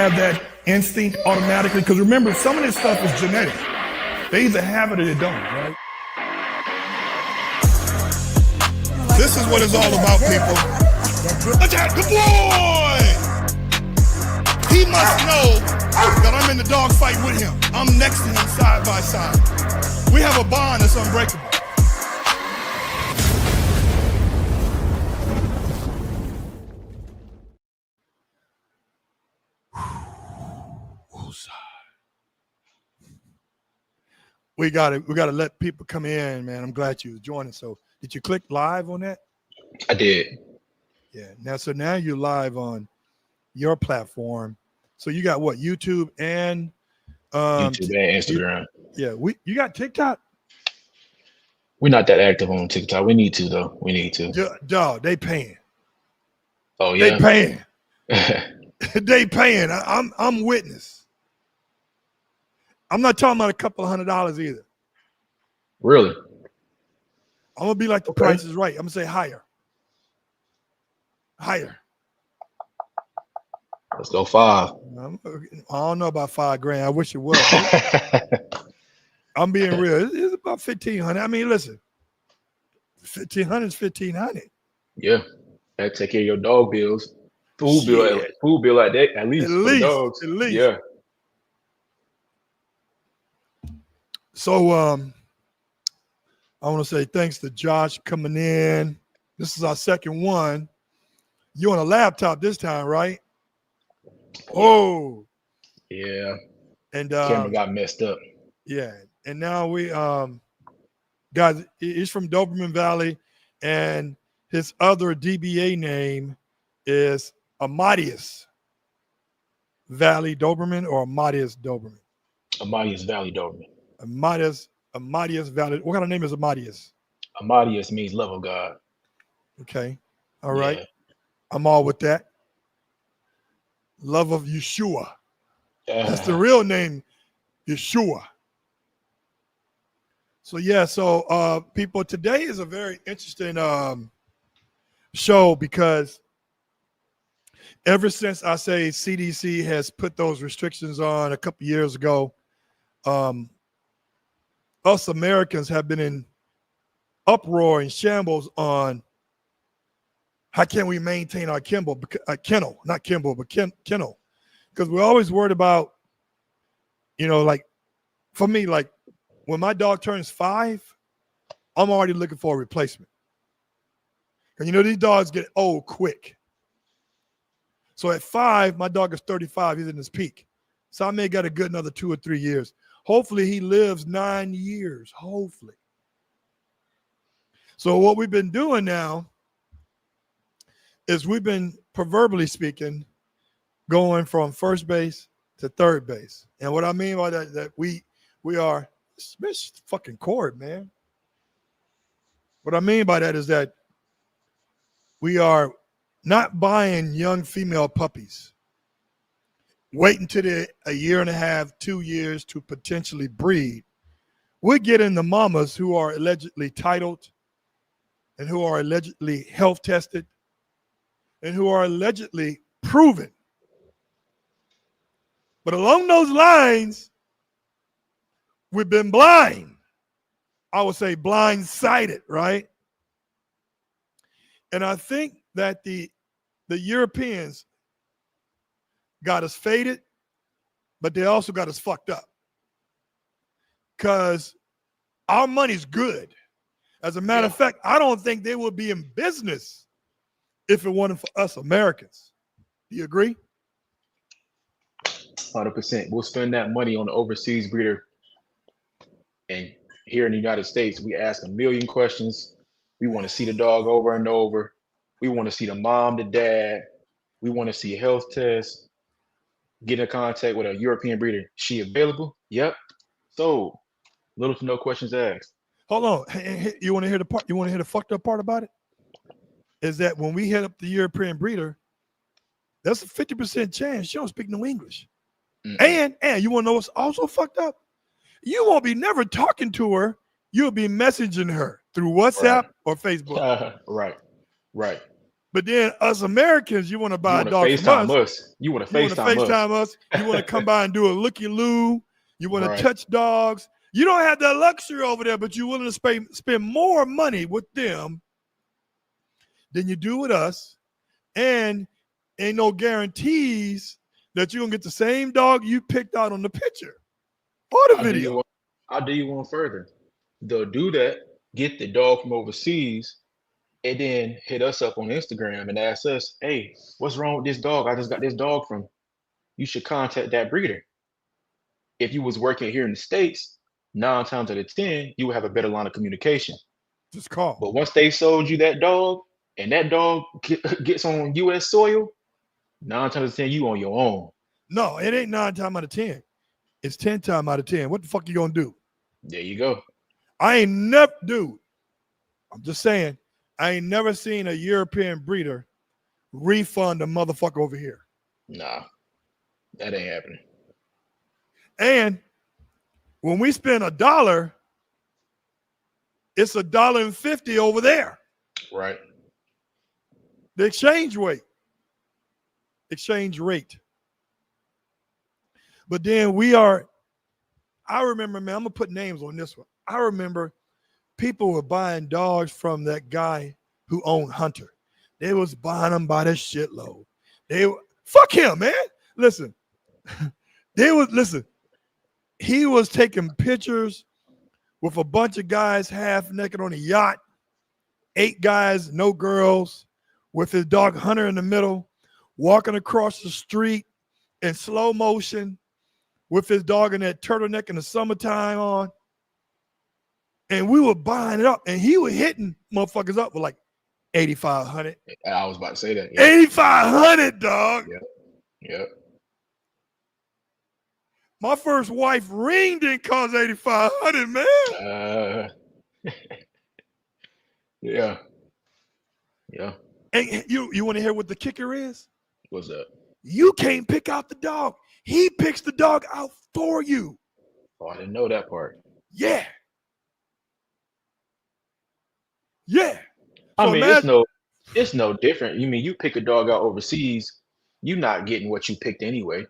have that instinct automatically? Because remember, some of this stuff is genetic. They either have it or they don't, right? This is what it's all about, people. Attack the boy! He must know that I'm in the dog fight with him. I'm next to him side by side. We have a bond that's unbreakable. We gotta let people come in, man. I'm glad you was joining. So did you click live on that? I did. Yeah. Now you're live on your platform. So you got what? YouTube and YouTube and Instagram. You got TikTok? We're not that active on TikTok. We need to though. We need to. Dog, they paying. Oh yeah. They paying. They paying. I'm witness. I'm not talking about a couple $100 either. Really? I'm gonna be like the Price is Right. I'm gonna say higher. Higher. Let's go 5. I don't know about $5,000. I wish it was. I'm being real. It's about $1,500. I mean, listen, $1,500 is $1,500. Yeah, that take care of your dog bills, food bill like that at least for the dogs. At least. Yeah. So I want to say thanks to Josh coming in. This is our second one. You on a laptop this time, right? Oh. Yeah. And camera got messed up. Yeah. And now we guys, he's from Doberman Valley, and his other DBA name is Amadeus Valley Doberman or Amadeus Doberman? Amadeus Valley Doberman. Amadeus Valley. What kind of name is Amadeus? Amadeus means love of God. Okay. All right. Yeah. I'm all with that. Love of Yeshua. That's the real name, Yeshua. So yeah, people, today is a very interesting show because ever since I say CDC has put those restrictions on a couple years ago, us Americans have been in uproar and shambles on how can we maintain our kennel, because we're always worried about, like for me, like when my dog turns 5, I'm already looking for a replacement. And these dogs get old quick. So at 5, my dog is 35. He's in his peak. So I may got a good another 2 or 3 years. Hopefully he lives 9 years, hopefully. So what we've been doing now is we've been, proverbially speaking, going from first base to third base. And what I mean by that we are, this fucking cord, man. What I mean by that is that we are not buying young female puppies, waiting till they're a year and a half, 2 years to potentially breed. We're getting the mamas who are allegedly titled and who are allegedly health tested and who are allegedly proven. But along those lines, we've been blind. I would say blindsided, right? And I think that the Europeans got us faded, but they also got us fucked up. Because our money's good. As a matter of fact, I don't think they would be in business if it wasn't for us Americans. Do you agree? 100%. We'll spend that money on the overseas breeder. And here in the United States, we ask a million questions. We want to see the dog over and over. We want to see the mom, the dad. We want to see a health test. Get in contact with a European breeder. She available? Yep. So little to no questions asked. Hold on. Hey, you want to hear the part? You want to hear the fucked up part about it? Is that when we hit up the European breeder, that's a 50% chance she don't speak no English. Mm-hmm. And you want to know what's also fucked up? You won't be never talking to her. You'll be messaging her through WhatsApp or Facebook. Right. But then us Americans, you want to You buy a want to dog from FaceTime us. us. You want to You want to FaceTime us. FaceTime us. You want to come by and do a looky-loo. You want Right. to touch dogs. You don't have that luxury over there, but you're willing to spend more money with them than you do with us. And ain't no guarantees that you're going to get the same dog you picked out on the picture or the video. I'll do you one further. They'll do that, get the dog from overseas, and then hit us up on Instagram and ask us, hey, what's wrong with this dog? I just got this dog from. You should contact that breeder. If you was working here in the States, 9 times out of 10, you would have a better line of communication. Just call. But once they sold you that dog and that dog gets on U.S. soil, 9 times out of 10, you on your own. No, it ain't 9 times out of 10. It's 10 times out of 10. What the fuck you gonna do? There you go. I ain't never, dude. I'm just saying, I ain't never seen a European breeder refund a motherfucker over here. Nah, that ain't happening. And when we spend $1, it's $1.50 over there. Right. The exchange rate. But then I remember, man, I'm gonna put names on this one. I remember people were buying dogs from that guy who owned Hunter. They was buying them by the shitload. Fuck him, man. Listen, he was taking pictures with a bunch of guys half naked on a yacht, 8 guys, no girls, with his dog Hunter in the middle, walking across the street in slow motion with his dog in that turtleneck in the summertime on. And we were buying it up, and he was hitting motherfuckers up with like 8,500. I was about to say that. Yeah. 8,500, dog. Yep. My first wife ring didn't cost 8,500, man. Yeah. And you want to hear what the kicker is? What's that? You can't pick out the dog. He picks the dog out for you. Oh, I didn't know that part. Yeah. I mean, it's no different. You mean you pick a dog out overseas, you're not getting what you picked anyway.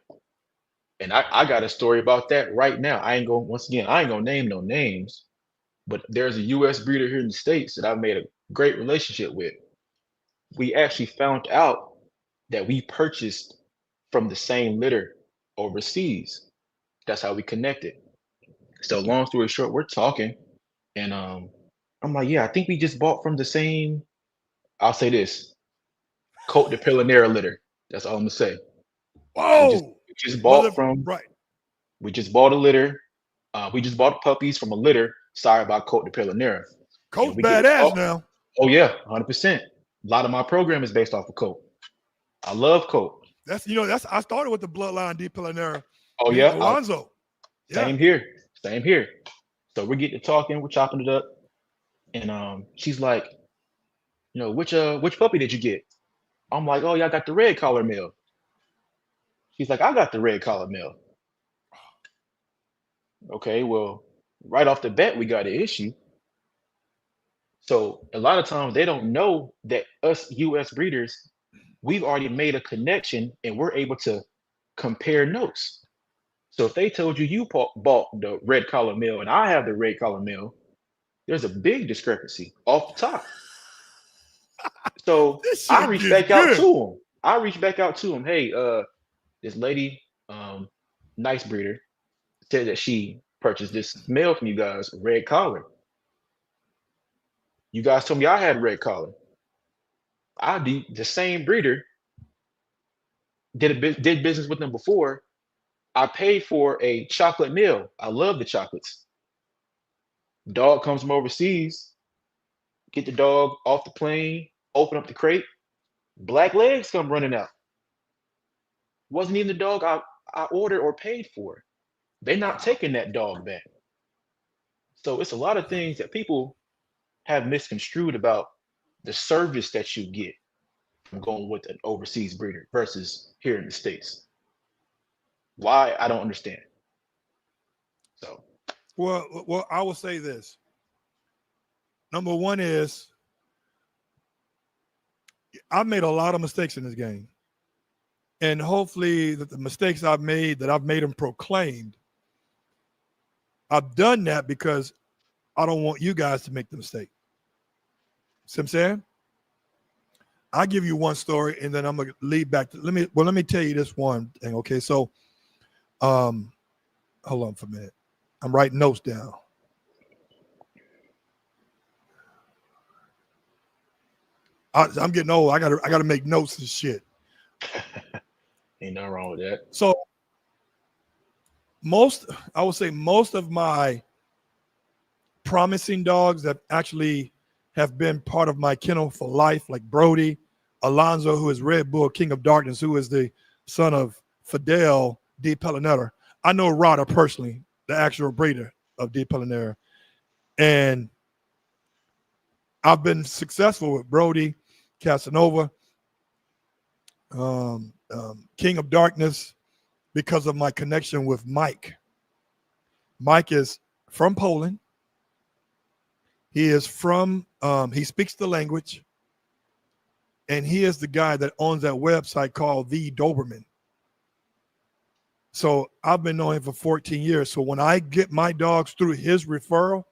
And I got a story about that right now. I ain't gonna name no names, but there's a US breeder here in the States that I've made a great relationship with. We actually found out that we purchased from the same litter overseas. That's how we connected. So long story short, we're talking, and I'm like, yeah, I think we just bought from the same. I'll say this: Cote de Pilanera litter. That's all I'm gonna say. Whoa! We just bought from. Right. We just bought a litter. We just bought puppies from a litter started by Cote de Pilanera. Cote's badass now. Oh yeah, 100%. A lot of my program is based off of Cote. I love Cote. I started with the bloodline de Pilanera. Oh yeah, Alonzo. Same here. So we're getting to talking, we're chopping it up, and she's like, which puppy did you get? I'm like, oh yeah, I got the red collar male. She's like, I got the red collar male. Okay, well, right off the bat, we got an issue. So a lot of times they don't know that us US breeders, we've already made a connection and we're able to compare notes. So if they told you bought the red collar male and I have the red collar male, there's a big discrepancy off the top. So I reached back out to him. Hey, this lady, nice breeder, said that she purchased this male from you guys, red collar. You guys told me I had red collar. The same breeder did business with them before. I paid for a chocolate meal. I love the chocolates. Dog comes from overseas. Get the dog off the plane. Open up the crate. Black legs come running out. Wasn't even the dog I ordered or paid for. They're not taking that dog back. So it's a lot of things that people have misconstrued about the service that you get from going with an overseas breeder versus here in the States. Why? I don't understand. So, well, I will say this. Number one is, I've made a lot of mistakes in this game. And hopefully that the mistakes I've made them proclaimed. I've done that because I don't want you guys to make the mistake. See what I'm saying? I'll give you one story and then I'm gonna lead back to let me tell you this one thing. Okay, so hold on for a minute. I'm writing notes down. I'm getting old. I gotta make notes and shit. Ain't nothing wrong with that. So I would say most of my promising dogs that actually have been part of my kennel for life, like Brody, Alonzo, who is Red Bull, King of Darkness, who is the son of Fidel D. Pellinetter. I know Rodder personally, the actual breeder of D. Pellinetter. And I've been successful with Brody, Casanova, King of Darkness, because of my connection with Mike. Mike is from Poland. He is from, he speaks the language. And he is the guy that owns that website called The Doberman. So I've been knowing him for 14 years. So when I get my dogs through his referral,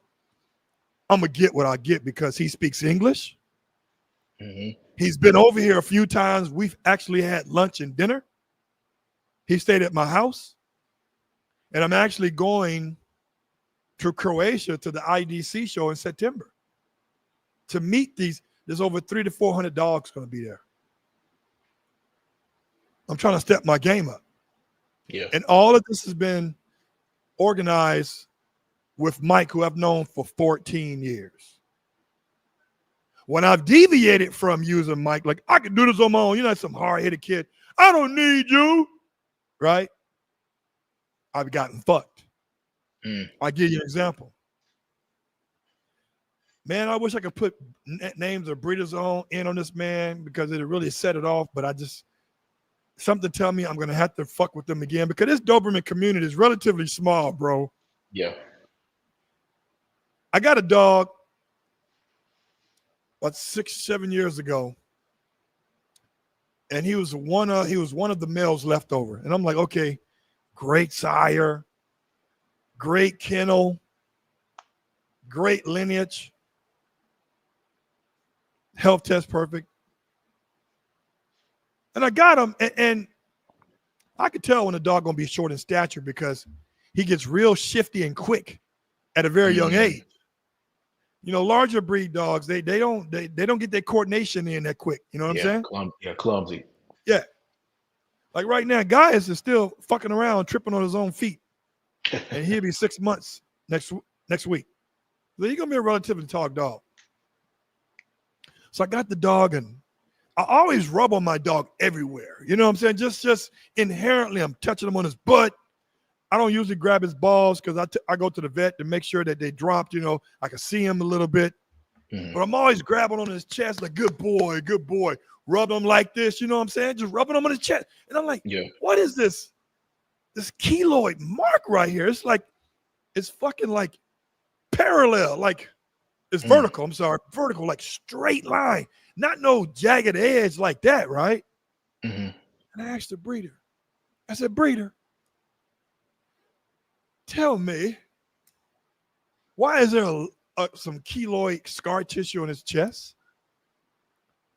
I'm going to get what I get because he speaks English. Mm-hmm. He's been over here a few times. We've actually had lunch and dinner. He stayed at my house. And I'm actually going to Croatia to the IDC show in September to meet these. There's over 300 to 400 dogs going to be there. I'm trying to step my game up. Yeah. And all of this has been organized with Mike, who I've known for 14 years. When I've deviated from using Mike, like I can do this on my own. You're not some hard-headed kid. I don't need you. Right? I've gotten fucked. I'll give you an example. Man, I wish I could put names of breeders in on this man because it really set it off, but something tell me I'm going to have to fuck with them again because this Doberman community is relatively small, bro. Yeah. I got a dog about 6-7 years ago, and he was one of the males left over. And I'm like, okay, great sire, great kennel, great lineage, health test perfect. And I got him, and I could tell when a dog gonna be short in stature because he gets real shifty and quick at a very young age. You know, larger breed dogs, they don't get their coordination in that quick. You know what I'm saying? Clumsy. Yeah. Like right now, Gaius is still fucking around, tripping on his own feet. And he'll be 6 months next week. So he's gonna be a relatively tall dog. So I got the dog, and I always rub on my dog everywhere. You know what I'm saying? Just inherently, I'm touching him on his butt. I don't usually grab his balls because I go to the vet to make sure that they dropped. You know, I can see him a little bit. Mm-hmm. But I'm always grabbing on his chest like, good boy, good boy. Rub him like this, you know what I'm saying? Just rubbing him on his chest. And I'm like, What is this? This keloid mark right here. It's like, it's fucking like parallel. Like, it's vertical. I'm sorry. Vertical, like straight line. Not no jagged edge like that, right? Mm-hmm. And I asked the breeder. I said, breeder, tell me, why is there some keloid scar tissue on his chest?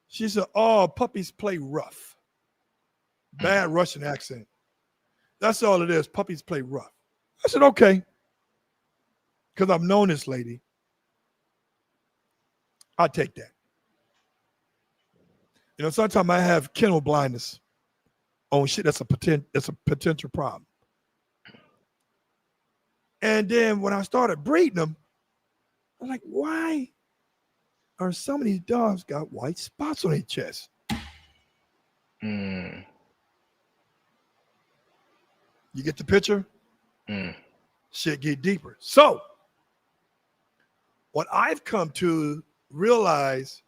She said, oh, puppies play rough. Bad Russian accent. That's all it is. Puppies play rough. I said, okay. Because I've known this lady. I'll take that. You know, sometimes I have kennel blindness on shit that's a potential problem. And then when I started breeding them, I'm like, why are some of these dogs got white spots on their chest? You get the picture? Shit get deeper. So what I've come to realize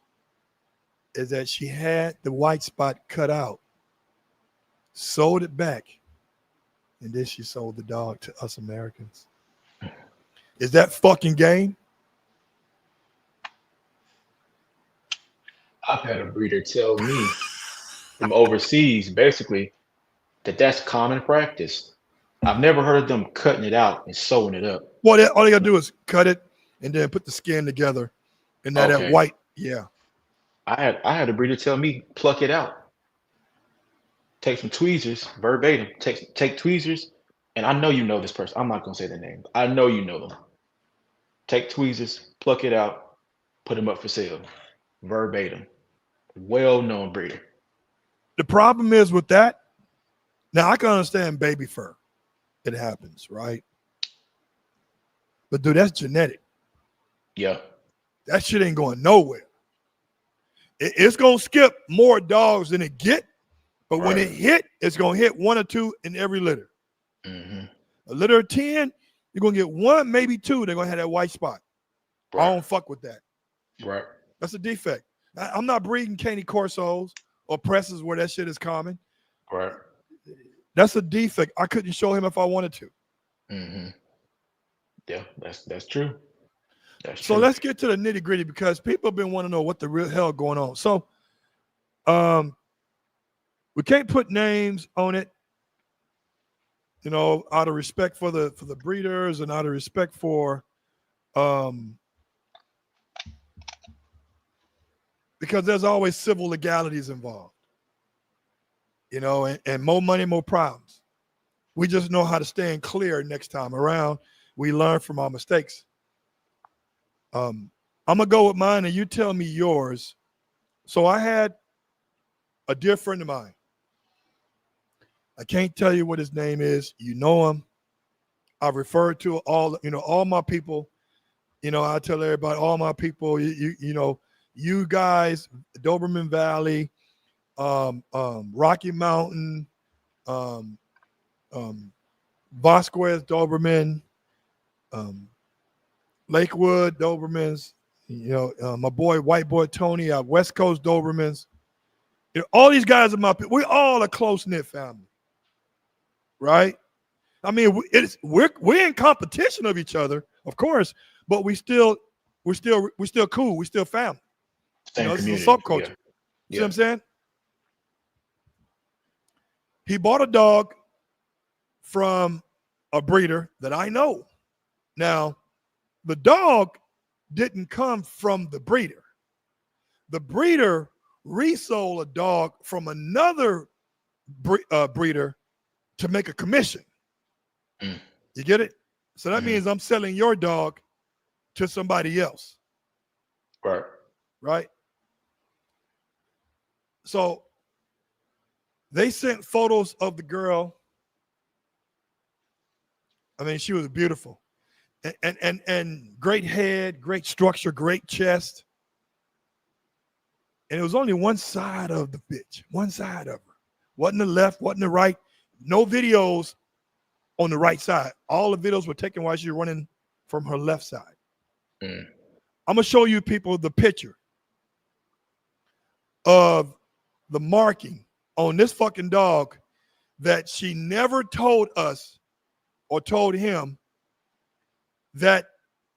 is that she had the white spot cut out, sold it back, and then she sold the dog to us Americans. Is that fucking game? I've had a breeder tell me from overseas, basically, that's common practice. I've never heard of them cutting it out and sewing it up. Well, all they gotta do is cut it and then put the skin together, and that Okay. white, yeah. I had a breeder tell me pluck it out. Take some tweezers, verbatim. Take tweezers, and I know you know this person. I'm not gonna say their name. I know you know them. Take tweezers, pluck it out, put them up for sale. Verbatim. Well-known breeder. The problem is with that. Now I can understand baby fur. It happens, right? But dude, that's genetic. Yeah. That shit ain't going nowhere. It's gonna skip more dogs than it get, but when it hit, it's gonna hit 1 or 2 in every litter. Mm-hmm. A litter of 10, you're gonna get 1, maybe 2. They're gonna have that white spot. Right. I don't fuck with that. Right. That's a defect. I'm not breeding Caney Corsos or presses where that shit is common. Right. That's a defect. I couldn't show him if I wanted to. Mm-hmm. Yeah, that's true. That's So true. let's get to the nitty gritty because people have been wanting to know what the real hell going on. So, we can't put names on it, you know, out of respect for the breeders and out of respect for, because there's always civil legalities involved, you know, and more money, more problems. We just know how to stand clear next time around. We learn from our mistakes. I'm gonna go with mine, and you tell me yours. So I had a dear friend of mine. I can't tell you what his name is. You know him. I've referred to all my people. You know, I tell everybody, all my people. You know, you guys, Doberman Valley, Rocky Mountain, Vasquez Doberman, Lakewood Dobermans, you know, my boy, white boy Tony, West Coast Dobermans. You know, all these guys are my people. We're all a close-knit family, right? I mean, we're in competition of each other, of course, but we're still cool. We're still family. Same This is community. a subculture. Yeah. See what I'm saying? He bought a dog from a breeder that I know. Now, the dog didn't come from the breeder. The breeder resold a dog from another breeder to make a commission. Mm. You get it? So that means I'm selling your dog to somebody else. Right. Right? So they sent photos of the girl. I mean, she was beautiful. And great head, great structure, great chest. And it was only one side of the bitch, one side of her. Wasn't the left, wasn't the right. No videos on the right side. All the videos were taken while she was running from her left side. Mm. I'm going to show you people the picture of the marking on this fucking dog that she never told us or told him that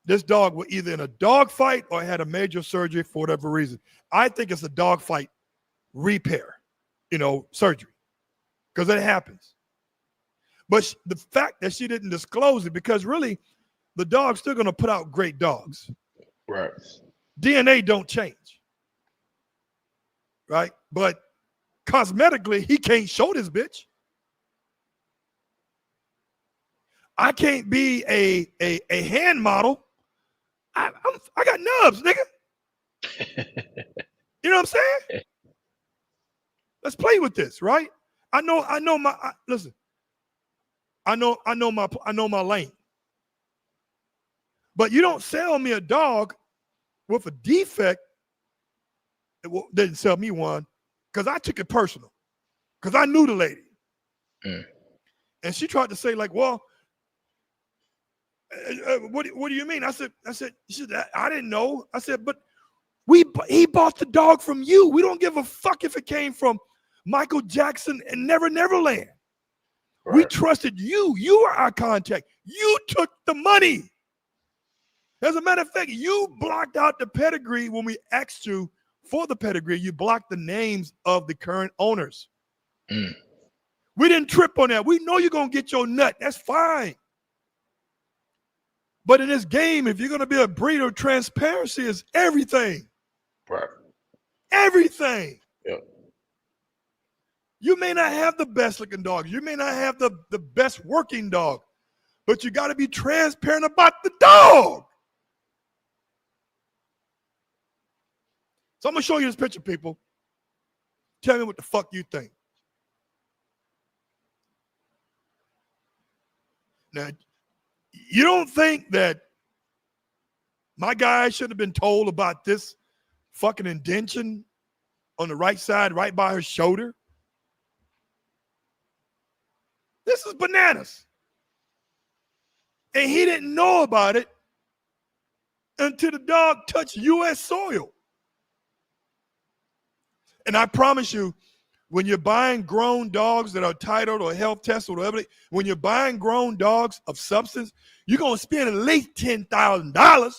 this dog was either in a dog fight or had a major surgery for whatever reason. I think it's a dog fight repair, surgery, because it happens. But the fact that she didn't disclose it, because really the dog's still going to put out great dogs. Right. DNA don't change. Right? But cosmetically, he can't show this bitch. I can't be a hand model. I got nubs, nigga. You know what I'm saying? Let's play with this, right? I know listen. I know my lane. But you don't sell me a dog with a defect. It didn't sell me one because I took it personal. Because I knew the lady. Mm. And she tried to say, like, well, what do you mean? I said, she said, I didn't know. I said, but he bought the dog from you. We don't give a fuck if it came from Michael Jackson and Neverland. Right. We trusted you. You were our contact. You took the money. As a matter of fact, you blocked out the pedigree when we asked you for the pedigree, you block the names of the current owners. Mm. We didn't trip on that. We know you're going to get your nut. That's fine. But in this game, if you're going to be a breeder, transparency is everything. Right. Everything. Yep. You may not have the best looking dog. You may not have the best working dog. But you got to be transparent about the dog. So I'm going to show you this picture, people. Tell me what the fuck you think. Now, you don't think that my guy should have been told about this fucking indention on the right side, right by her shoulder? This is bananas. And he didn't know about it until the dog touched U.S. soil. And I promise you, when you're buying grown dogs that are titled or health tested or whatever, when you're buying grown dogs of substance, you're going to spend at least $10,000.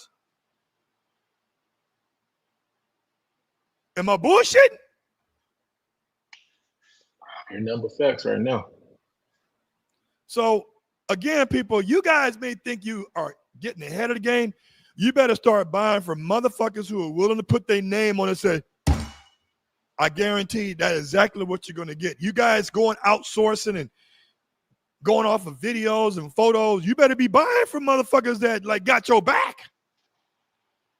Am I bullshitting? Your number facts right now. So, again, people, you guys may think you are getting ahead of the game. You better start buying from motherfuckers who are willing to put their name on it and say, I guarantee that's exactly what you're going to get. You guys going outsourcing and going off of videos and photos, you better be buying from motherfuckers that like got your back.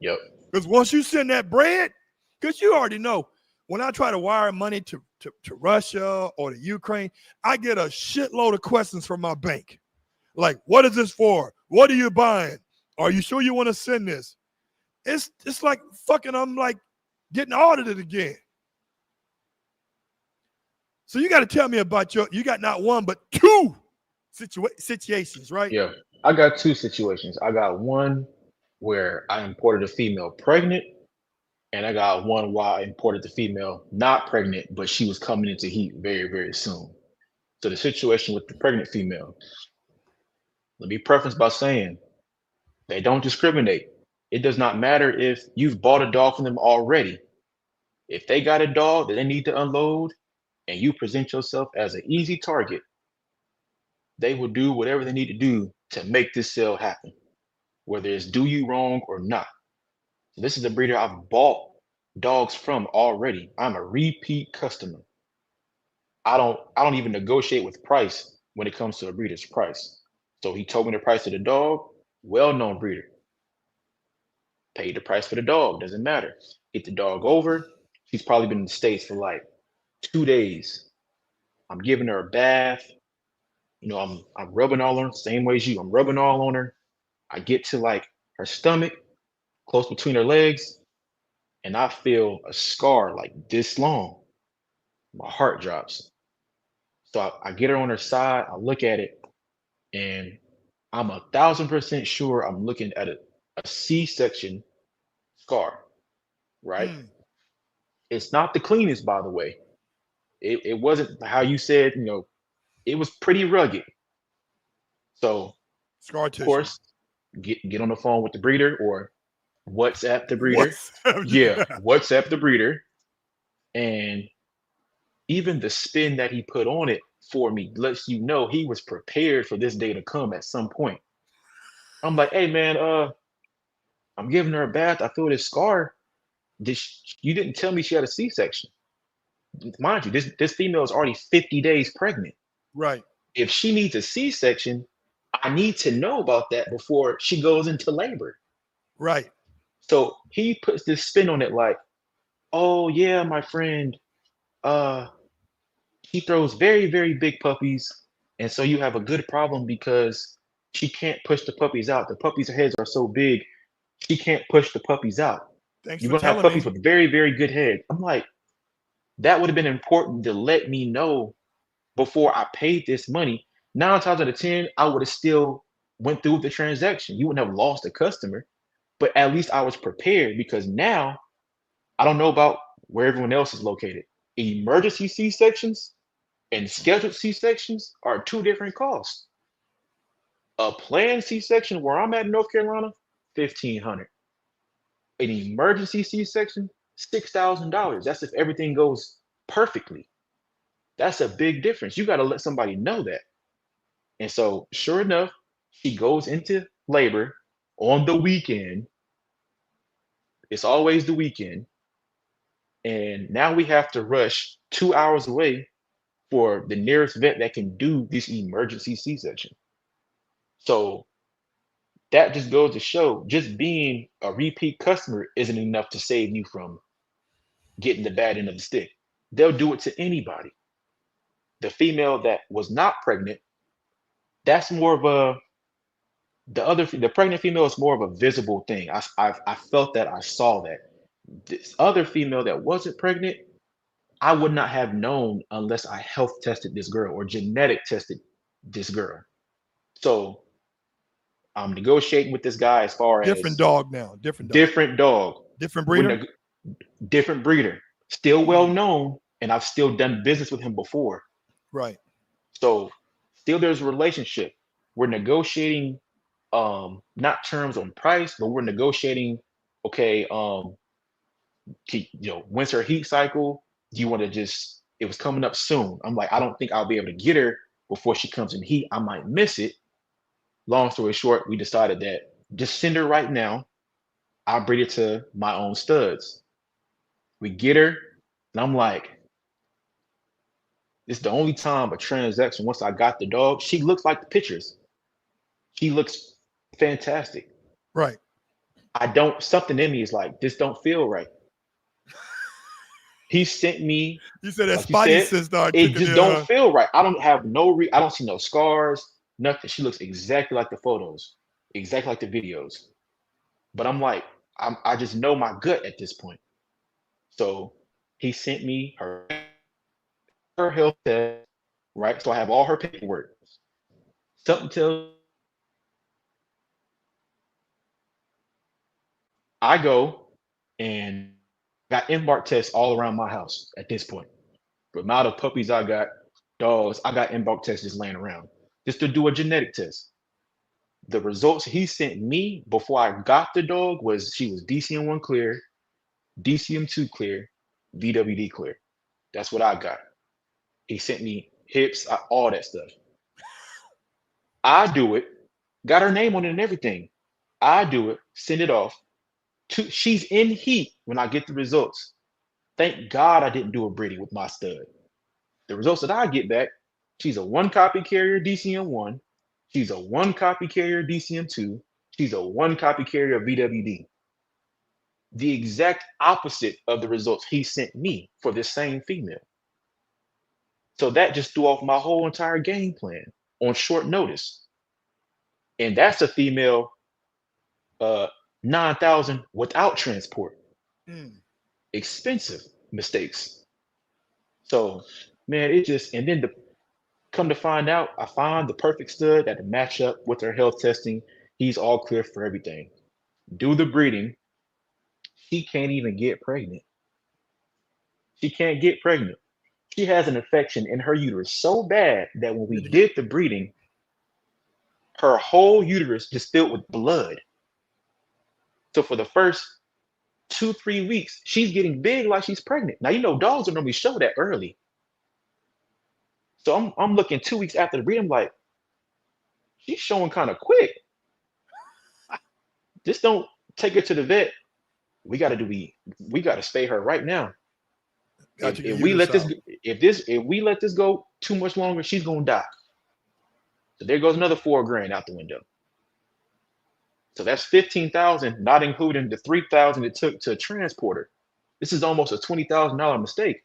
Yep. Because once you send that bread, because you already know, when I try to wire money to Russia or to Ukraine, I get a shitload of questions from my bank. Like, what is this for? What are you buying? Are you sure you want to send this? It's like fucking, I'm like getting audited again. So you got to tell me about you got not one, but two situations, right? Yeah. I got two situations. I got one where I imported a female pregnant, and I got one where I imported the female not pregnant, but she was coming into heat very, very soon. So the situation with the pregnant female, let me preface by saying they don't discriminate. It does not matter if you've bought a dog from them already. If they got a dog that they need to unload and you present yourself as an easy target, they will do whatever they need to do to make this sale happen, whether it's do you wrong or not. So this is a breeder I've bought dogs from already. I'm a repeat customer. I don't even negotiate with price when it comes to a breeder's price. So he told me the price of the dog, well-known breeder. Paid the price for the dog, doesn't matter. Get the dog over. She's probably been in the States for like 2 days. I'm giving her a bath. You know, I'm rubbing all on her, same way as you. I'm rubbing all on her. I get to like her stomach, close between her legs, and I feel a scar like this long. My heart drops. So I get her on her side, I look at it, and I'm 1,000% sure I'm looking at a C-section scar, right? It's not the cleanest, by the way. It wasn't how you said, you know, it was pretty rugged. So, Scar of tissue. course, get on the phone with the breeder or WhatsApp the breeder. Yeah. WhatsApp the breeder. And even the spin that he put on it for me lets you know he was prepared for this day to come at some point. I'm like, hey man, I'm giving her a bath. I feel this scar. You didn't tell me she had a C-section. Mind you, this female is already 50 days pregnant. Right. If she needs a C-section, I need to know about that before she goes into labor. Right. So he puts this spin on it like, oh yeah, my friend, she throws very, very big puppies. And so you have a good problem because she can't push the puppies out. The puppies' heads are so big, she can't push the puppies out. Thanks You're for going to have telling puppies me. with very, very good heads. I'm like, that would have been important to let me know before I paid this money. 9 times out of 10, I would have still went through the transaction. You wouldn't have lost a customer, but at least I was prepared because now I don't know about where everyone else is located. Emergency C-sections and scheduled C-sections are 2 different costs. A planned C-section where I'm at in North Carolina, $1,500. An emergency C-section, $6,000. That's if everything goes perfectly. That's a big difference. You got to let somebody know that. And so, sure enough, she goes into labor on the weekend. It's always the weekend. And now we have to rush 2 hours away for the nearest vet that can do this emergency C-section. So that just goes to show just being a repeat customer isn't enough to save you from getting the bad end of the stick. They'll do it to anybody. The female that was not pregnant, that's more of a the pregnant female is more of a visible thing. I felt that, I saw that. This other female that wasn't pregnant, I would not have known unless I health tested this girl or genetic tested this girl. So I'm negotiating with this guy as far Different as dog now. Different dog. different dog, Different we're breeder. different breeder, still well Mm, known, and I've still done business with him before. right. So still there's a relationship. We're negotiating not terms on price, but we're negotiating, okay, when's her heat cycle? Do you want to just, it was coming up soon. I'm like, I don't think I'll be able to get her before she comes in heat. I might miss it. Long story short, we decided that just send her right now. I'll breed it to my own studs. We get her, and I'm like, it's the only time a transaction, once I got the dog, she looks like the pictures. She looks fantastic. Right. Something in me is like, this don't feel right. He sent me, You said that like you spidey said, sense started it kicking just in. don't feel right. I don't have I don't see no scars, nothing. She looks exactly like the photos, exactly like the videos. But I'm like, I just know my gut at this point. So he sent me her health test, right? So I have all her paperwork. Something tells I go and got embark tests all around my house at this point. The amount of puppies I got, dogs, I got embark tests just laying around just to do a genetic test. The results he sent me before I got the dog was she was DCM1 clear, DCM2 clear, VWD clear. That's what I got. He sent me hips, all that stuff. I do it, got her name on it and everything. I do it, send it off. She's in heat when I get the results. Thank God I didn't do a breeding with my stud. The results that I get back, she's a one copy carrier DCM1. She's a one copy carrier DCM2. She's a one copy carrier VWD. The exact opposite of the results he sent me for this same female. So that just threw off my whole entire game plan on short notice. And that's a female, uh, 9,000 without transport. Mm. Expensive mistakes. So, man, it just, and then come to find out, I found the perfect stud that match up with her health testing. He's all clear for everything. Do the breeding. She can't even get pregnant. She can't get pregnant. She has an infection in her uterus so bad that when we did the breeding, her whole uterus just filled with blood. So for the first 2, 3 weeks, she's getting big like she's pregnant. Now, dogs don't normally show that early. So I'm looking 2 weeks after the breeding, I'm like, she's showing kind of quick. Just don't take her to the vet. We got to spay her right now. Got to get If we uterus let this out. if we let this go too much longer, she's gonna die. So there goes another $4,000 out the window. So that's 15,000, not including the 3,000 it took to transport her. This is almost a $20,000 mistake.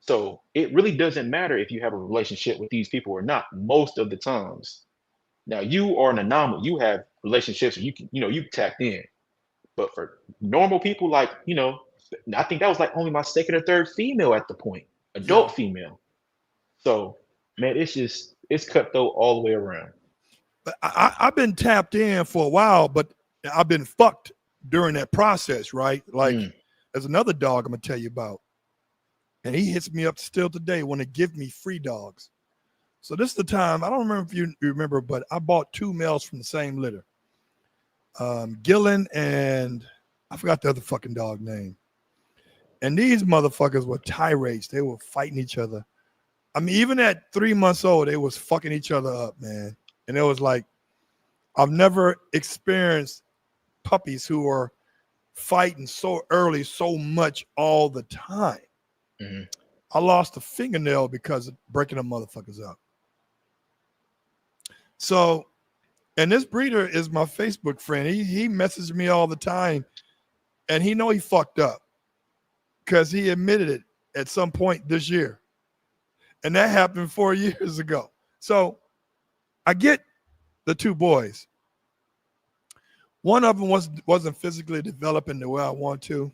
So it really doesn't matter if you have a relationship with these people or not, most of the times. Now you are an anomaly. You have relationships and you tapped in. But for normal people, like, I think that was like only my second or third female at the point, Yeah. adult female. So, man, it's cutthroat all the way around. But I've been tapped in for a while, but I've been fucked during that process, right? Like, Mm, there's another dog I'm gonna tell you about, and he hits me up still today when they give me free dogs. So this is the time. I don't remember if you remember, but I bought two males from the same litter, Gillen and I forgot the other fucking dog name. And these motherfuckers were tirades. They were fighting each other. I mean, even at 3 months old, they was fucking each other up, man. And it was like, I've never experienced puppies who are fighting so early, so much all the time. Mm-hmm. I lost a fingernail because of breaking them motherfuckers up. So, and this breeder is my Facebook friend. He messages me all the time, and he know he fucked up because he admitted it at some point this year, and that happened 4 years ago. So, I get the two boys. One of them wasn't physically developing the way I want to,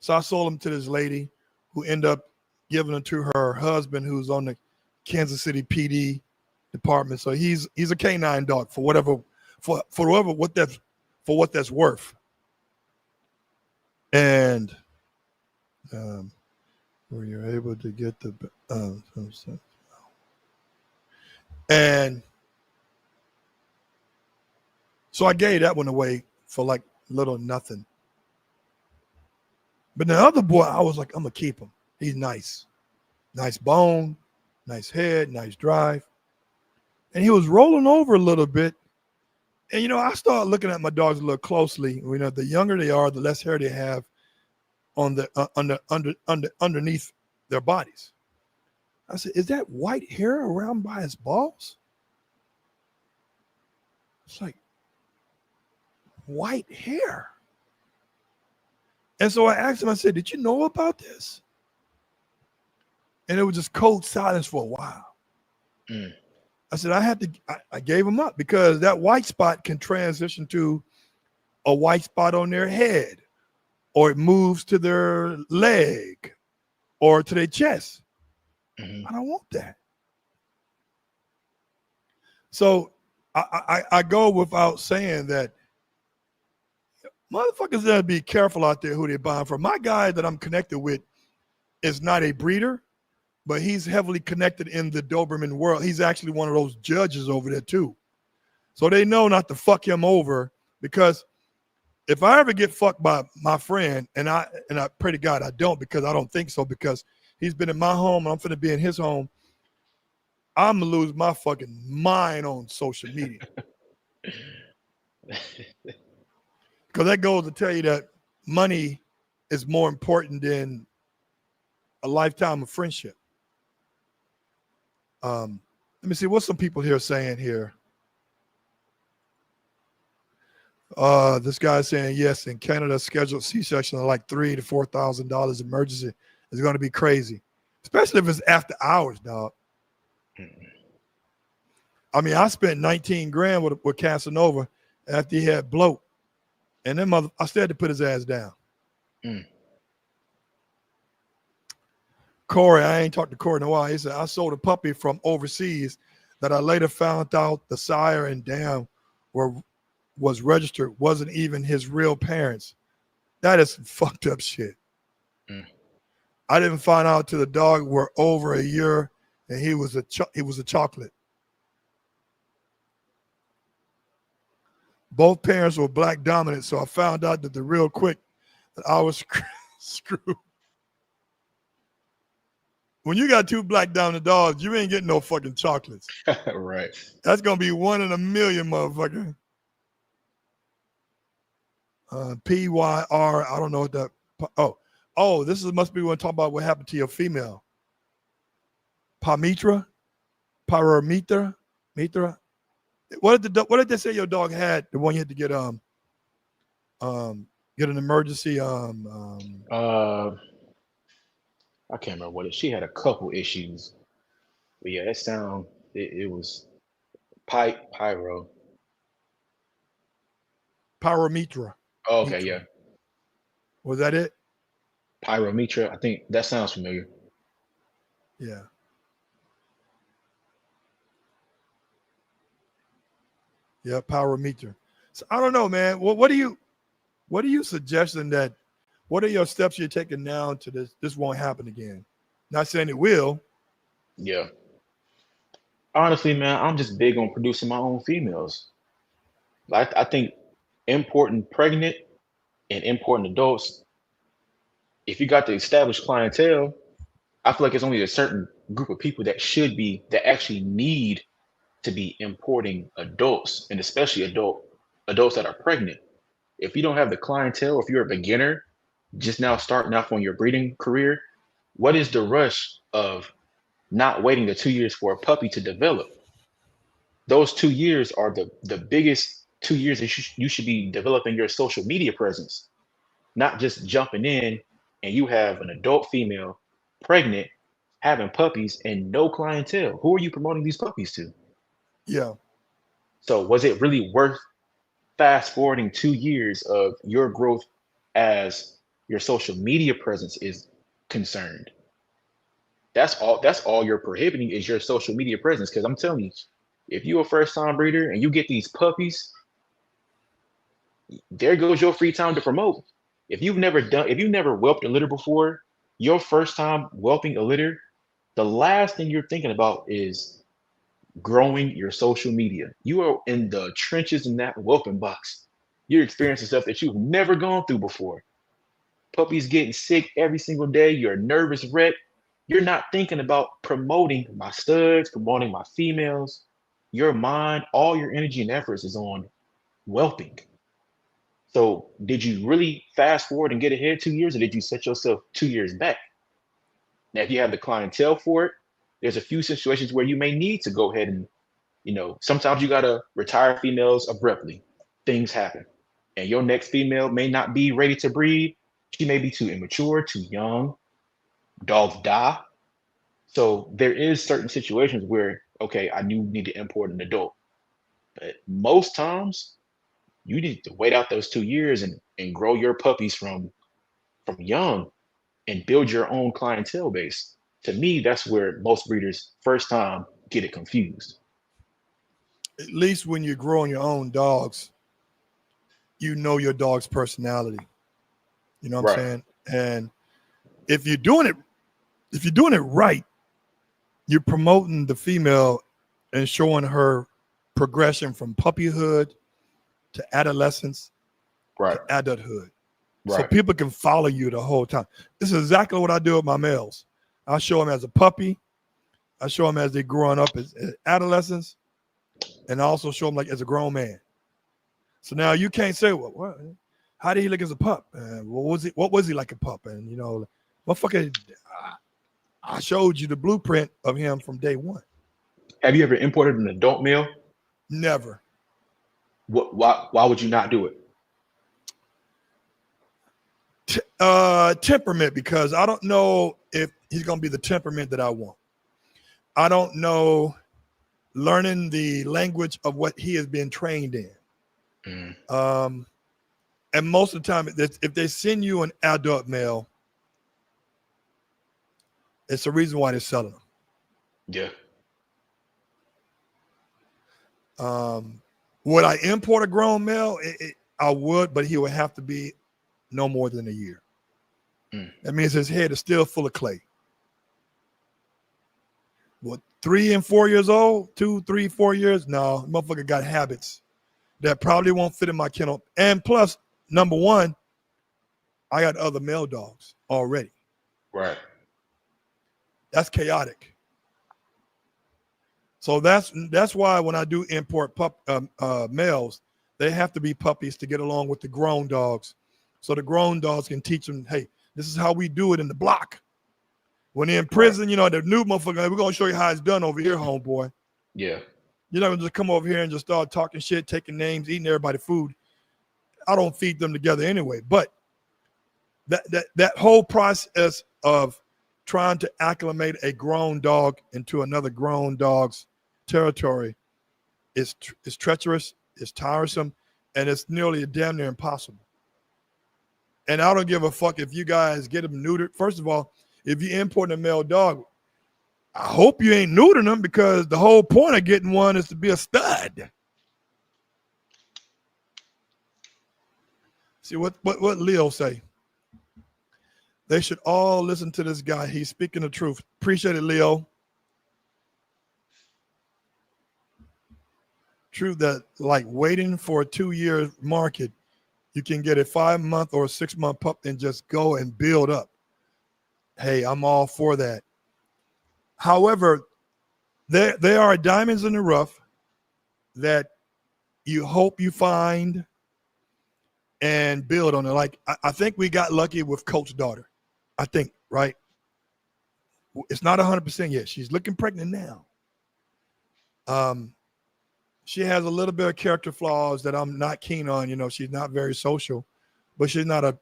so I sold him to this lady, who ended up giving him to her husband, who's on the Kansas City PD department. So he's a canine dog for whatever what that's worth. And where you're able to get the and so I gave that one away for like little nothing. But the other boy, I was like, I'm gonna keep him. He's nice bone, nice head, nice drive. And he was rolling over a little bit. And I started looking at my dogs a little closely. The younger they are, the less hair they have on the underneath their bodies. I said, is that white hair around by his balls? It's like white hair. And so I asked him, I said, did you know about this? And it was just cold silence for a while. Mm. I said, I gave him up because that white spot can transition to a white spot on their head, or it moves to their leg or to their chest. Mm-hmm. I don't want that. So I go without saying that motherfuckers gotta be careful out there who they're buying from. My guy that I'm connected with is not a breeder, but he's heavily connected in the Doberman world. He's actually one of those judges over there too. So they know not to fuck him over, because if I ever get fucked by my friend, and I pray to God I don't, because I don't think so, because he's been in my home and I'm finna be in his home, I'm gonna lose my fucking mind on social media. Because that goes to tell you that money is more important than a lifetime of friendship. Let me see what some people here saying here. This guy's saying, yes, in Canada, scheduled C-section are like $3,000 to $4,000 emergency. It's going to be crazy, especially if it's after hours, dog. I mean, I spent 19 grand with Casanova after he had bloat, and then I still had to put his ass down. Corey, I ain't talked to Corey in a while. He said, I sold a puppy from overseas that I later found out the sire and dam was registered wasn't even his real parents. That is some fucked up shit. I didn't find out till the dog were over a year, and he was a chocolate. Both parents were black dominant, so I found out that real quick that I was screwed. When you got two black dominant dogs, you ain't getting no fucking chocolates. Right. That's gonna be 1 in a million, motherfucker. PYR, I don't know what that. Oh, this must be when talking about what happened to your female. Pyromitra. What did they say your dog had? The one you had to get an emergency I can't remember what she had a couple issues, but yeah, that sound it was pyro. Pyromitra. Oh, okay, yeah. Was that it? Pyromitra. I think that sounds familiar. Yeah. Yeah, pyromitra. So I don't know, man. What are you suggesting that? What are your steps you're taking now to this won't happen again? Not saying it will. Yeah. Honestly, man, I'm just big on producing my own females. I think importing pregnant and importing adults, if you got the established clientele, I feel like it's only a certain group of people that actually need to be importing adults, and especially adults that are pregnant. If you don't have the clientele, if you're a beginner just now starting off on your breeding career, what is the rush of not waiting the 2 years for a puppy to develop? Those 2 years are the biggest 2 years that you should be developing your social media presence, not just jumping in and you have an adult female pregnant, having puppies and no clientele. Who are you promoting these puppies to? Yeah. So was it really worth fast forwarding 2 years of your growth as your social media presence is concerned? That's all you're prohibiting is your social media presence. Because I'm telling you, if you're a first time breeder and you get these puppies, there goes your free time to promote. If you've never whelped a litter before, your first time whelping a litter, the last thing you're thinking about is growing your social media. You are in the trenches in that whelping box. You're experiencing stuff that you've never gone through before. Puppies getting sick every single day. You're a nervous wreck. You're not thinking about promoting my studs, promoting my females. Your mind, all your energy and efforts is on whelping. So did you really fast forward and get ahead 2 years, or did you set yourself 2 years back? Now, if you have the clientele for it, there's a few situations where you may need to go ahead and, sometimes you gotta retire females abruptly. Things happen. And your next female may not be ready to breed. She may be too immature, too young. Dogs die. So there is certain situations where, okay, I do need to import an adult. But most times you need to wait out those 2 years and grow your puppies from young and build your own clientele base. To me, that's where most breeders first time get it confused. At least when you're growing your own dogs, you know your dog's personality. You know what I'm Right, saying? And if you're doing it, if you're doing it right, you're promoting the female and showing her progression from puppyhood to adolescence right, to adulthood. So right. people can follow you the whole time. This is exactly what I do with my males. I show them as a puppy. I show them as they're growing up as adolescents, and I also show them like as a grown man. So now you can't say, well, how did he look as a pup? What was he like a pup? And motherfucker, I showed you the blueprint of him from day one. Have you ever imported an adult male? Never. Why would you not do it? Temperament, because I don't know if he's gonna be the temperament that I want. I don't know learning the language of what he has been trained in. Mm, And most of the time, if they send you an adult male, it's the reason why they're selling them. yeah, Would I import a grown male? I would, but he would have to be no more than a year. mm, That means his head is still full of clay. What, 3 and 4 years old? 2, 3, 4 years? No, motherfucker got habits that probably won't fit in my kennel. And plus, number one, I got other male dogs already. right. That's chaotic. So that's why when I do import males, they have to be puppies to get along with the grown dogs. So the grown dogs can teach them, hey, this is how we do it in the block. When they're in Right. prison, the new motherfucker, we're going to show you how it's done over here, homeboy. Yeah. You're not going to just come over here and just start talking shit, taking names, eating everybody's food. I don't feed them together anyway. But that whole process of trying to acclimate a grown dog into another grown dog's territory is treacherous, it's tiresome, and it's nearly damn near impossible. And I don't give a fuck if you guys get them neutered. First of all, if you import a male dog, I hope you ain't neutering them, because the whole point of getting one is to be a stud. See what Leo say? They should all listen to this guy. He's speaking the truth. Appreciate it, Leo. True that, like, waiting for a 2-year market, You can get a 5-month or a 6-month pup and just go and build up. Hey, I'm all for that. However, there are diamonds in the rough that you hope you find and build on it. Like, I think we got lucky with Coach's daughter. I think, right? It's not 100% yet. She's looking pregnant now. She has a little bit of character flaws that I'm not keen on. You know, she's not very social, but she's not a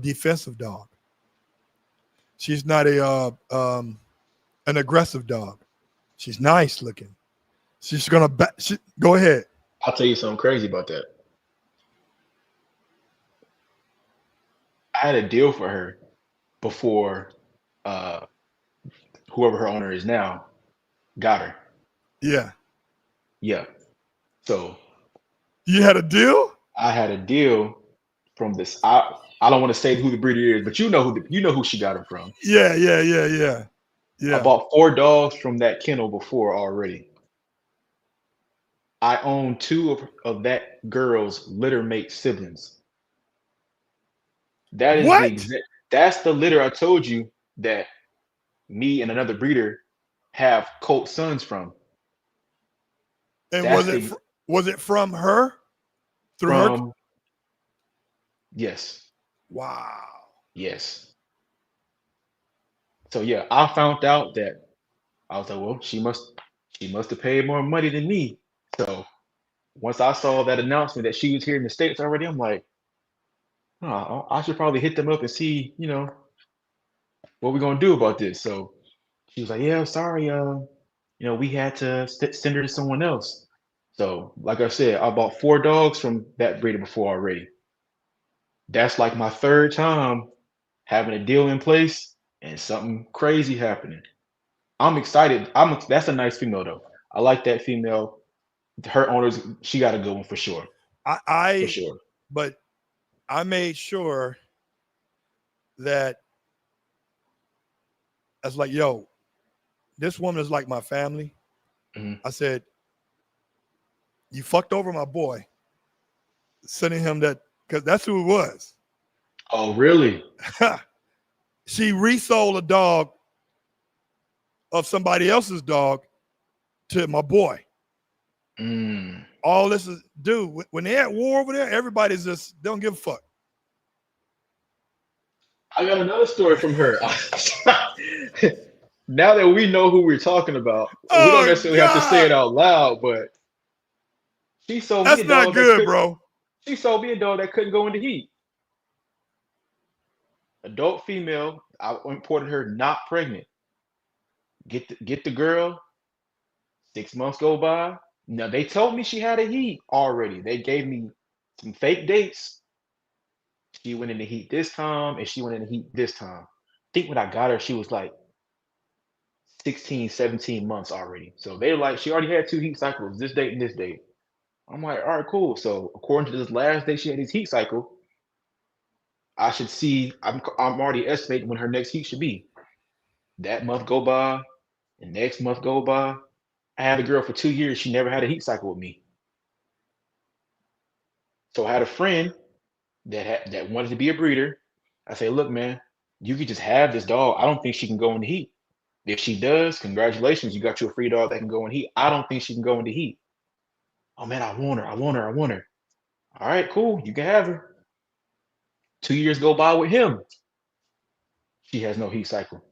defensive dog. She's not an aggressive dog. She's nice looking. She's gonna go ahead. I'll tell you something crazy about that. I had a deal for her before whoever her owner is now got her. Yeah. Yeah. So you had a deal? I had a deal from this. I don't want to say who the breeder is, but you know who she got her from. Yeah. I bought 4 dogs from that kennel before already. I own 2 of that girl's litter mate siblings. That is What? that's the litter I told you that me and another breeder have colt sons from. And That's was it from her? Through her? Yes. Wow. Yes. So yeah, I found out that I was like, well, she must have paid more money than me. So once I saw that announcement that she was here in the States already, I'm like, oh, I should probably hit them up and see, what we're gonna do about this. So she was like, yeah, sorry, we had to send her to someone else. So like I said, I bought 4 dogs from that breeder before already. That's like my 3rd time having a deal in place and something crazy happening. I'm excited. That's a nice female though. I like that female. Her owners, she got a good one for sure. For sure. But I made sure that I was like, yo, this woman is like my family. Mhm. I said, you fucked over my boy, sending him that, because that's who it was. Oh, really? She resold a dog of somebody else's dog to my boy. Mm. All this is, dude, when they're at war over there, everybody's just don't give a fuck. I got another story from her. Now that we know who we're talking about, we don't Oh, necessarily have to say it God. out loud, but she sold me That's a not dog good, bro. she sold me a dog that couldn't go in the heat. Adult female. I imported her not pregnant. Get the girl. 6 months go by. Now they told me she had a heat already. They gave me some fake dates. She went in the heat this time, and she went in the heat this time. I think when I got her, she was like 16, 17 months already. So they're like, she already had 2 heat cycles, this date and this date. I'm like, all right, cool. So according to this last day she had this heat cycle, I should see, I'm already estimating when her next heat should be. That month go by, the next month go by. I had a girl for 2 years. She never had a heat cycle with me. So I had a friend that wanted to be a breeder. I say, look, man, you could just have this dog. I don't think she can go in the heat. If she does, congratulations, you got you a free dog that can go in heat. I don't think she can go in the heat. Oh man, I want her. All right, cool, you can have her. 2 years go by with him. She has no heat cycle.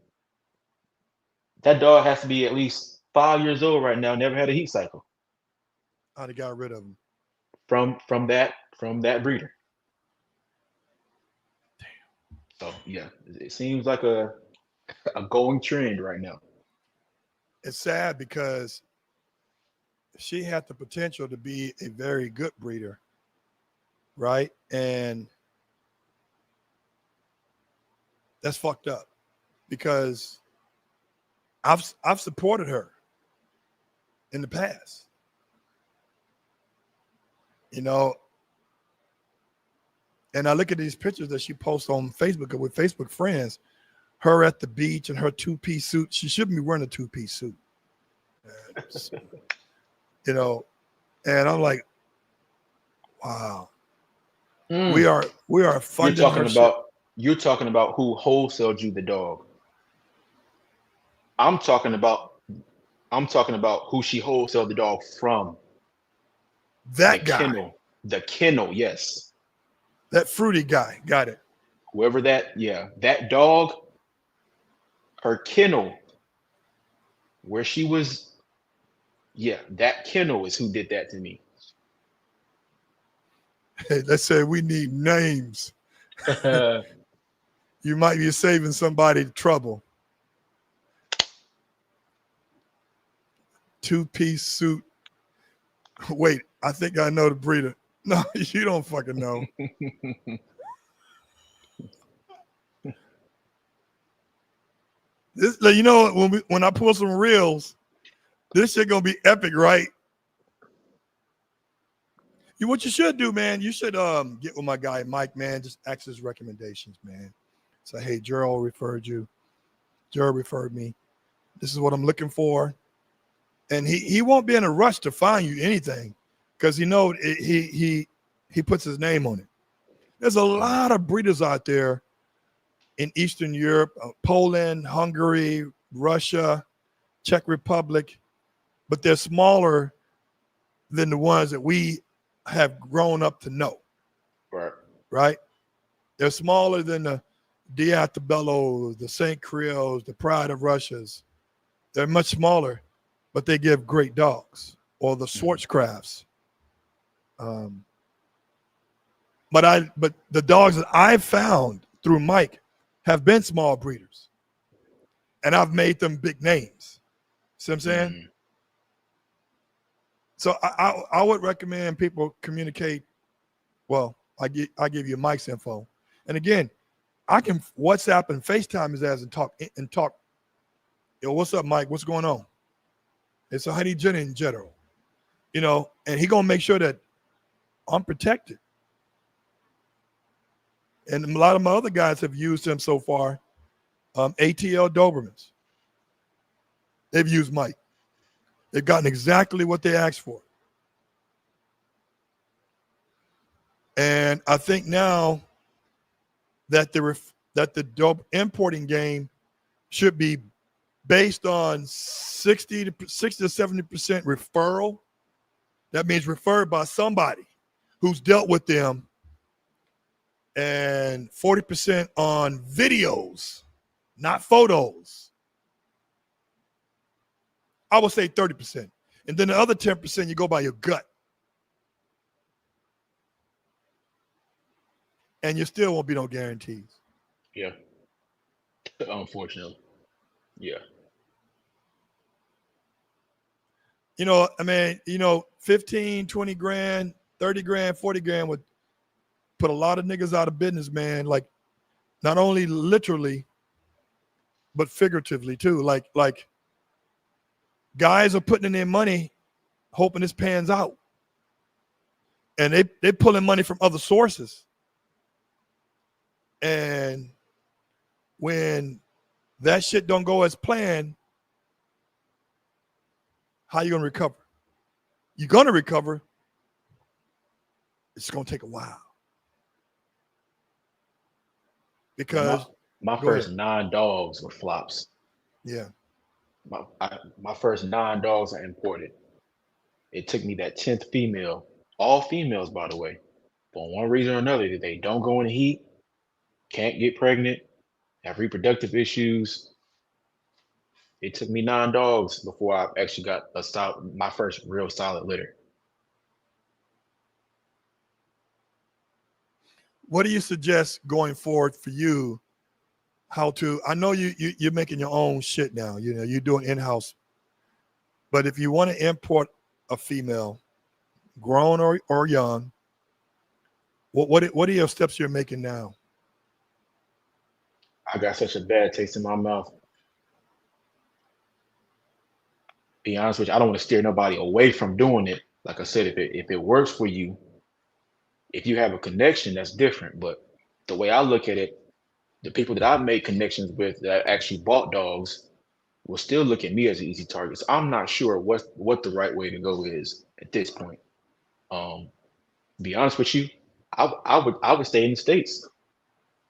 That dog has to be at least 5 years old right now. Never had a heat cycle I'd have got rid of him. from that breeder. So yeah, it seems like a going trend right now. It's sad because she had the potential to be a very good breeder, right? And that's fucked up because I've supported her in the past. And I look at these pictures that she posts on Facebook with Facebook friends, her at the beach in her 2-piece suit. She shouldn't be wearing a 2-piece suit. And I'm like, wow. We are You're funding talking her shit. about you're talking about who wholesaled you the dog. I'm talking about I'm talking about who she wholesaled the dog from. The That guy, kennel. The kennel, yes. that fruity guy, got it. Whoever that, yeah, that dog, her kennel, where she was, yeah, that kennel is who did that to me. Hey, let's say we need names. You might be saving somebody trouble. Two-piece suit. Wait, I think I know the breeder. No, you don't fucking know. This, you know, when I pull some reels, this shit gonna be epic, right? What you should do, man, you should get with my guy Mike, man. Just ask his recommendations, man. Say, hey, Gerald referred you. Gerald referred me. This is what I'm looking for, and he won't be in a rush to find you anything, because he puts his name on it. There's a lot of breeders out there in Eastern Europe, Poland, Hungary, Russia, Czech Republic, but they're smaller than the ones that we have grown up to know. Right. Right? They're smaller than the Diatabellos, the St. Creoles, the Pride of Russias. They're much smaller, but they give great dogs. Or the Schwarzkrafts. But the dogs that I've found through Mike have been small breeders, and I've made them big names. See what I'm saying? So I would recommend people communicate. Well, I give you Mike's info, and again, I can WhatsApp and FaceTime his ass and talk. Yo, what's up, Mike? What's going on? It's a honey Jenny in general, and he gonna make sure that I'm protected. And a lot of my other guys have used him so far. ATL Dobermans. They've used Mike. They've gotten exactly what they asked for. And I think now that the dope importing game should be based on 60 to 70% referral. That means referred by somebody who's dealt with them, and 40% on videos, not photos. I would say 30%. And then the other 10%, you go by your gut. And you still won't be no guarantees. Yeah. Unfortunately. Yeah. 15, 20 grand, 30 grand, 40 grand would put a lot of niggas out of business, man. Like, not only literally, but figuratively too. Like guys are putting in their money hoping this pans out. And they pulling money from other sources. And when that shit don't go as planned, how you gonna recover? You're gonna recover. It's gonna take a while. Because my go first ahead. 9 dogs were flops. Yeah. My first 9 dogs are imported. It took me that 10th female, all females, by the way, for one reason or another, they don't go in the heat, can't get pregnant, have reproductive issues. It took me 9 dogs before I actually got my first real solid litter. What do you suggest going forward for you? How to? I know you're making your own shit now. You're doing in-house. But if you want to import a female, grown or young, what are your steps you're making now? I got such a bad taste in my mouth. Be honest with you, I don't want to steer nobody away from doing it. Like I said, if it works for you, if you have a connection, that's different. But the way I look at it, the people that I've made connections with that actually bought dogs will still look at me as an easy target. So I'm not sure what the right way to go is at this point. Be honest with you, I would stay in the States.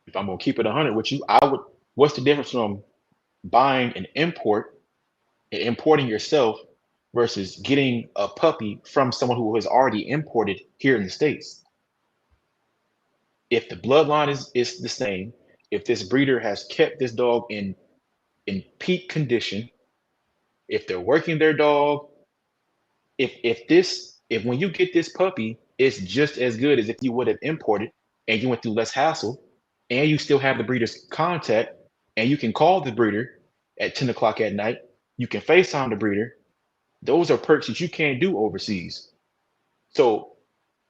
If I'm gonna keep it 100 with you, I would. What's the difference from buying an import and importing yourself versus getting a puppy from someone who has already imported here in the States? If the bloodline is the same, if this breeder has kept this dog in peak condition, if they're working their dog, if when you get this puppy, it's just as good as if you would have imported and you went through less hassle, and you still have the breeder's contact, and you can call the breeder at 10 o'clock at night, you can FaceTime the breeder. Those are perks that you can't do overseas. So,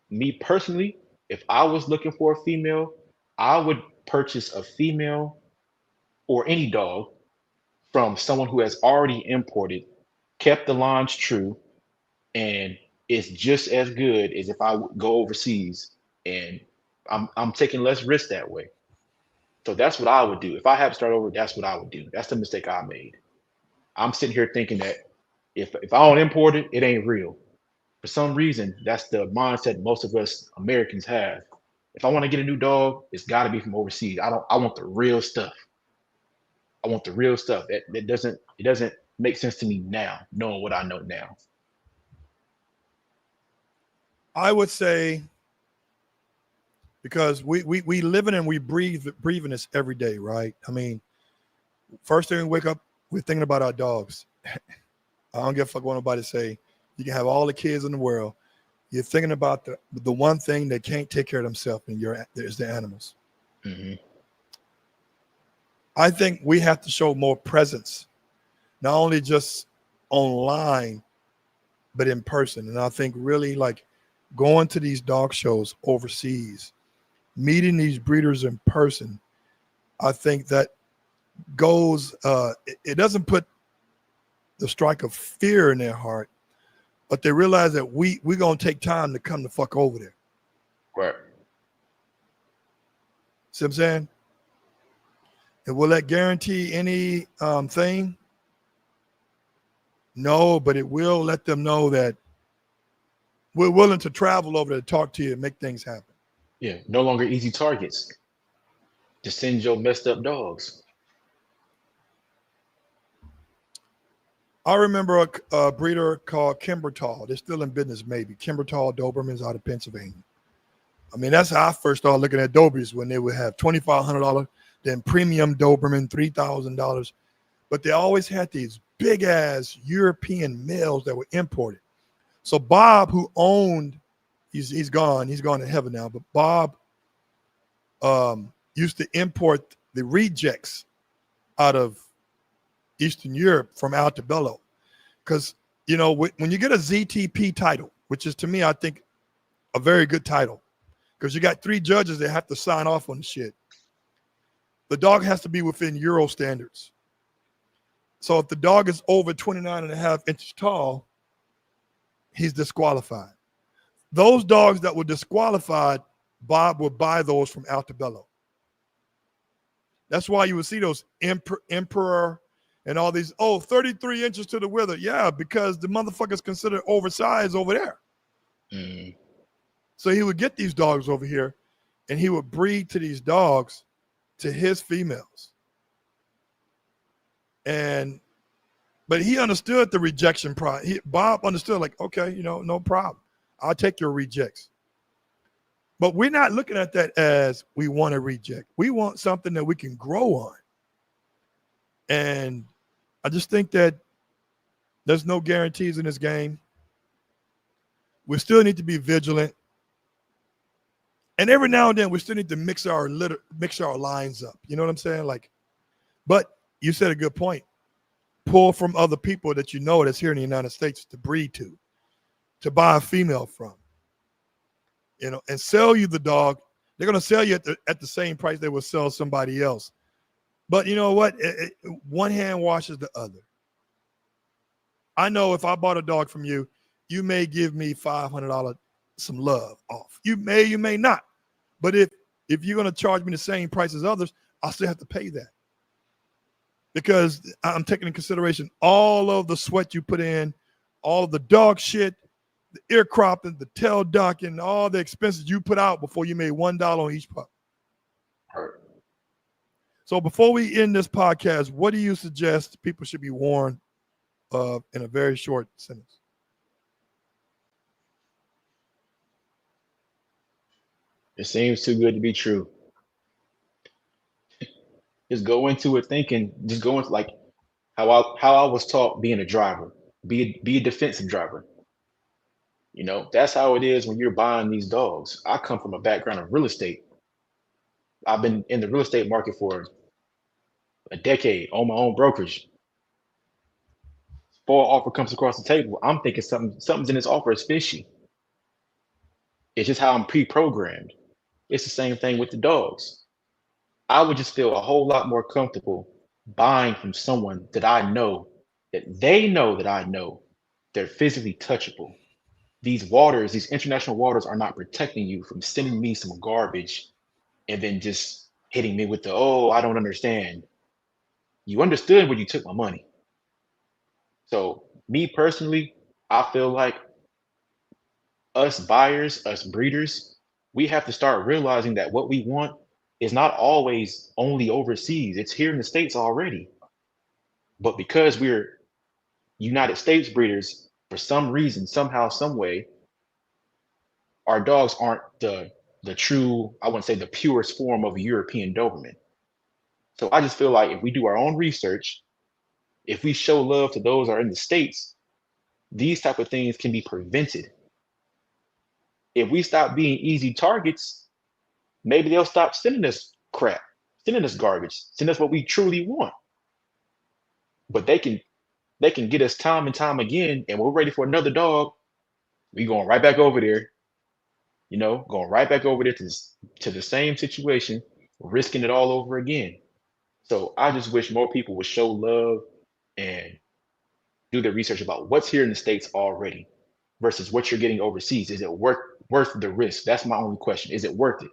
me personally, if I was looking for a female, I would purchase a female or any dog from someone who has already imported, kept the lines true, and it's just as good as if I would go overseas, and I'm taking less risk that way. So that's what I would do. If I had to start over, that's what I would do. That's the mistake I made. I'm sitting here thinking that if I don't import it, it ain't real. For some reason, that's the mindset most of us Americans have. If I want to get a new dog, it's got to be from overseas. I want the real stuff. I want the real stuff. It doesn't make sense to me now, knowing what I know now. I would say because we living and we breathing this every day, right? I mean, first thing we wake up, we're thinking about our dogs. I don't give a fuck what nobody say. You can have all the kids in the world. You're thinking about the one thing that can't take care of themselves, and there's the animals. Hmm. I think we have to show more presence, not only just online, but in person. And I think really like going to these dog shows overseas, meeting these breeders in person, I think that goes, it doesn't put the strike of fear in their heart, but they realize that we're going to take time to come the fuck over there. Right. See what I'm saying? And will that guarantee any thing? No, but it will let them know that we're willing to travel over there to talk to you and make things happen. Yeah. No longer easy targets to send your messed up dogs. I remember a breeder called Kimbertall. They're still in business, maybe. Kimbertall Dobermans out of Pennsylvania. I mean, that's how I first started looking at Dobes, when they would have $2,500, then premium Doberman, $3,000. But they always had these big ass European males that were imported. So Bob, who owned, he's gone to heaven now, but Bob used to import the rejects out of Eastern Europe from Altobello. Because, you know, when you get a ZTP title, which is to me, I think, a very good title, because you got 3 judges that have to sign off on the shit. The dog has to be within Euro standards. So if the dog is over 29 and a half inches tall, he's disqualified. Those dogs that were disqualified, Bob would buy those from Altobello. That's why you would see those Emperor and all these, 33 inches to the wither. Yeah, because the motherfucker's considered oversized over there. Mm. So he would get these dogs over here and he would breed to these dogs to his females. But he understood the rejection process. Bob understood, like, okay, no problem. I'll take your rejects. But we're not looking at that as we want a reject. We want something that we can grow on. And I just think that there's no guarantees in this game. We still need to be vigilant. And every now and then we still need to mix our lines up. You know what I'm saying? Like, but you said a good point. Pull from other people that you know that's here in the United States to breed to buy a female from. And sell you the dog. They're going to sell you at the same price they would sell somebody else. But you know what? One hand washes the other. I know if I bought a dog from you, you may give me $500 some love off. You may not. But if you're going to charge me the same price as others, I'll still have to pay that. Because I'm taking into consideration all of the sweat you put in, all of the dog shit, the ear cropping, the tail docking, all the expenses you put out before you made $1 on each pup. So before we end this podcast, what do you suggest people should be warned of in a very short sentence? It seems too good to be true. Just go into it thinking, just go into like how I was taught being a driver, be a defensive driver. You know, that's how it is when you're buying these dogs. I come from a background of real estate. I've been in the real estate market for a decade on my own brokerage. Before an offer comes across the table, I'm thinking something's in this offer is fishy. It's just how I'm pre-programmed. It's the same thing with the dogs. I would just feel a whole lot more comfortable buying from someone that I know, that they know that I know they're physically touchable. These waters, these international waters are not protecting you from sending me some garbage and then just hitting me with the, oh, I don't understand. You understood when you took my money. So me personally, I feel like us buyers, us breeders, we have to start realizing that what we want is not always only overseas. It's here in the States already. But because we're United States breeders, for some reason, somehow, some way, our dogs aren't the true, I wouldn't say the purest form of a European Doberman. So I just feel like if we do our own research, if we show love to those that are in the States, these type of things can be prevented. If we stop being easy targets, maybe they'll stop sending us crap, sending us garbage, send us what we truly want. But they can get us time and time again, and we're ready for another dog. We going right back over there, you know, going right back over there to the same situation, risking it all over again. So I just wish more people would show love and do their research about what's here in the States already versus what you're getting overseas. Is it worth the risk? That's my only question. Is it worth it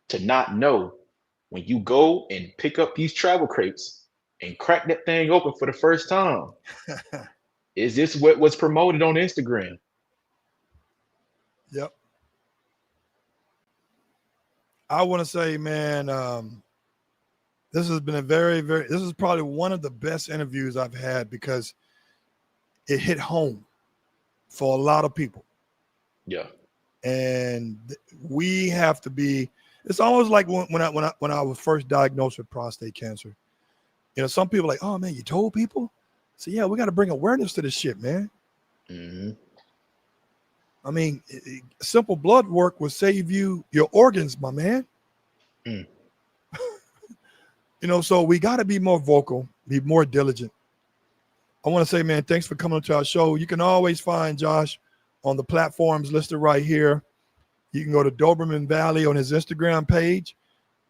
to not know when you go and pick up these travel crates and crack that thing open for the first time? Is this what was promoted on Instagram? Yep. I want to say, man, this has been this is probably one of the best interviews I've had because it hit home for a lot of people. Yeah. And we have to be, it's almost like when I was first diagnosed with prostate cancer. You know, some people are like, oh man, you told people? So yeah, we got to bring awareness to this shit, man. Mm-hmm. I mean, simple blood work will save you your organs, my man. Mm. You know, so we got to be more vocal, be more diligent. I want to say, man, thanks for coming to our show. You can always find Josh on the platforms listed right here. You can go to Doberman Valley on his Instagram page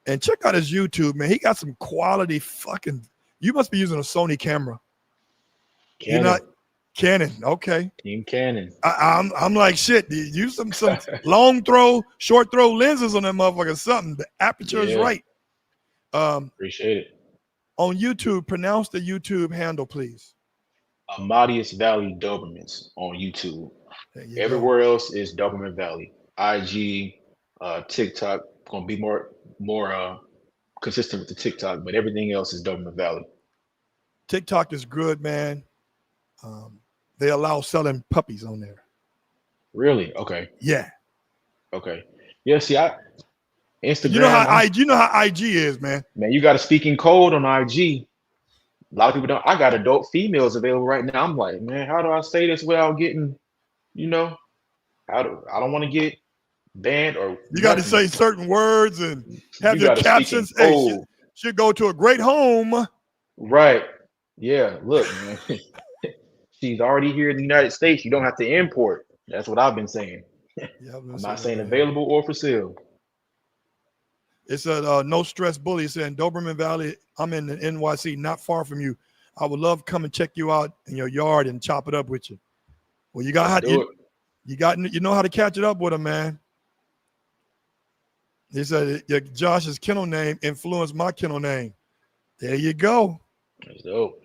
and check out his YouTube, man. He got some quality fucking, you must be using a Sony camera. Canon. You're not Canon. Okay. Team Canon. I'm like, shit, use some long throw, short throw lenses on that motherfucker, something. The aperture is right. Appreciate it. On YouTube, pronounce the YouTube handle, please. Amadius Valley Dobermans on YouTube. Everywhere else is Doberman Valley. IG, TikTok, gonna be more consistent with the TikTok, but everything else is Doberman Valley. TikTok is good, man. They allow selling puppies on there. Really? Okay. Yeah. Okay. Yeah. See, Instagram. You know how IG is, man. Man, you got to speak in code on IG. A lot of people don't. I got adult females available right now. I'm like, man, how do I say this without getting, you know, I don't want to get banned or. You got to say certain words and have your captions. Hey, should go to a great home. Right. Yeah. Look, man. She's already here in the United States. You don't have to import. That's what I've been saying. Yeah, I'm not saying available or for sale. It's a no stress bully saying Doberman Valley. I'm in the NYC, not far from you. I would love to come and check you out in your yard and chop it up with you. Well, you know how to catch it up with him, man. He said Josh's kennel name influenced my kennel name. There you go. That's dope.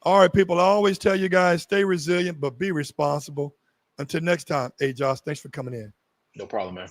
All right, people. I always tell you guys, stay resilient, but be responsible. Until next time, hey Josh, thanks for coming in. No problem, man.